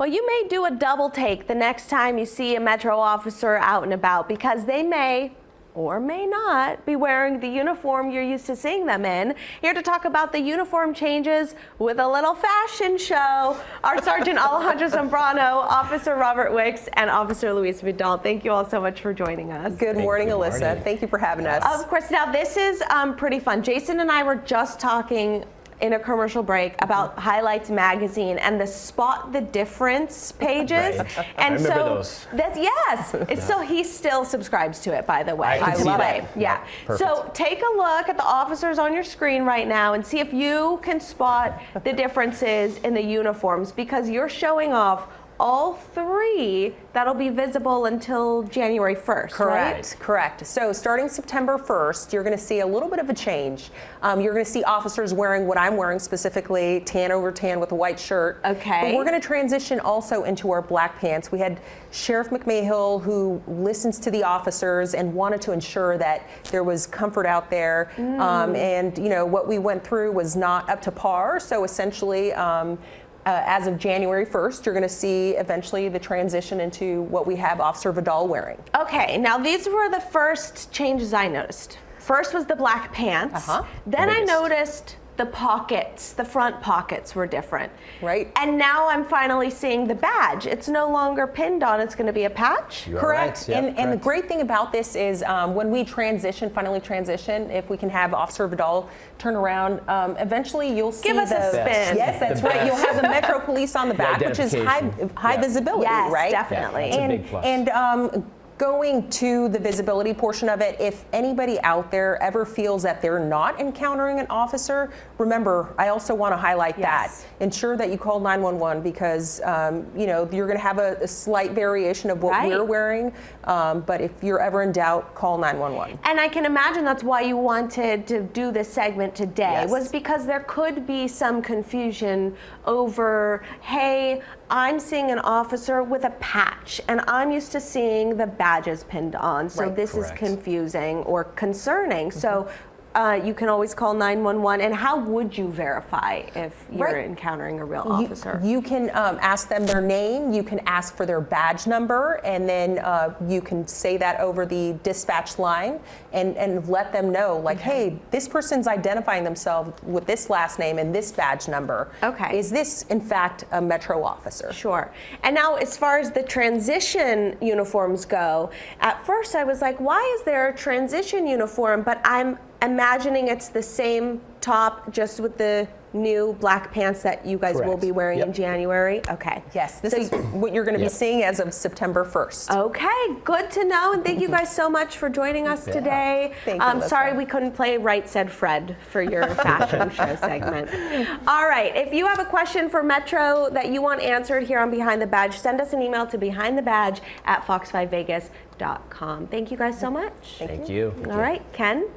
Well, you may do a double take the next time you see a Metro officer out and about, because they may or may not be wearing the uniform you're used to seeing them in. Here to talk about the uniform changes with a little fashion show, our Sergeant Alejandro Zambrano, Officer Robert Wicks, and Officer Luis Vidal. Thank you all so much for joining us. Good morning, Alyssa. Thank you for having us. Of course. Now, this is pretty fun. Jason and I were just talking in a commercial break about Highlights magazine and the Spot the Difference pages. Right. And I remember those. That's, yes. It's still, he still subscribes to it, by the way. I love it. Yeah. So take a look at the officers on your screen right now and see if you can spot the differences in the uniforms, because you're showing off all three that'll be visible until January 1st, Correct, right? correct. So starting September 1st, you're going to see a little bit of a change. You're going to see officers wearing what I'm wearing, specifically tan over tan with a white shirt. Okay. But we're going to transition also into our black pants. We had Sheriff McMahill, who listens to the officers and wanted to ensure that there was comfort out there. And you know, what we went through was not up to par. So essentially, as of January 1st, you're going to see eventually the transition into what we have Officer Vidal wearing. Okay, now these were the first changes I noticed. First was the black pants. Then I noticed the pockets, the front pockets were different. Right. And now I'm finally seeing the badge. It's no longer pinned on, it's going to Patch. Correct. Right. Yep, And the great thing about this is when we finally transition, if we can have Officer Vidal turn around, eventually you'll see Give us a spin. Yes, that's right. You'll have the Metro Police on the back, which is high visibility, yes, right? Definitely. Yeah, that's a big plus. And going to the visibility portion of it, if anybody out there ever feels that they're not encountering an officer, remember, I also want to highlight that. Ensure that you call 911, because you know, you're going to have a slight variation of what we're wearing, but if you're ever in doubt, call 911. And I can imagine that's why you wanted to do this segment today, was because there could be some confusion over, hey, I'm seeing an officer with a patch, and I'm used to seeing the badges pinned on, so this is confusing or concerning. So you can always call 911. And how would you verify if you're encountering a real officer? You can ask them their name, you can ask for their badge number, and then you can say that over the dispatch line and let them know, like, hey, this person's identifying themselves with this last name and this badge number. Okay. Is this, in fact, a Metro officer? Sure. And now, as far as the transition uniforms go, at first I was like, why is there a transition uniform? But I'm imagining it's the same top, just with the new black pants that you guys will be wearing in January. Okay. Yes, this is what you're going to be seeing as of September 1st. Okay, good to know, and thank you guys so much for joining us today. Thank you, sorry we couldn't play Right Said Fred for your fashion show segment. All right, if you have a question for Metro that you want answered here on Behind the Badge, send us an email to behindthebadge@fox5vegas.com. Thank you guys so much. Thank you. All right, Ken?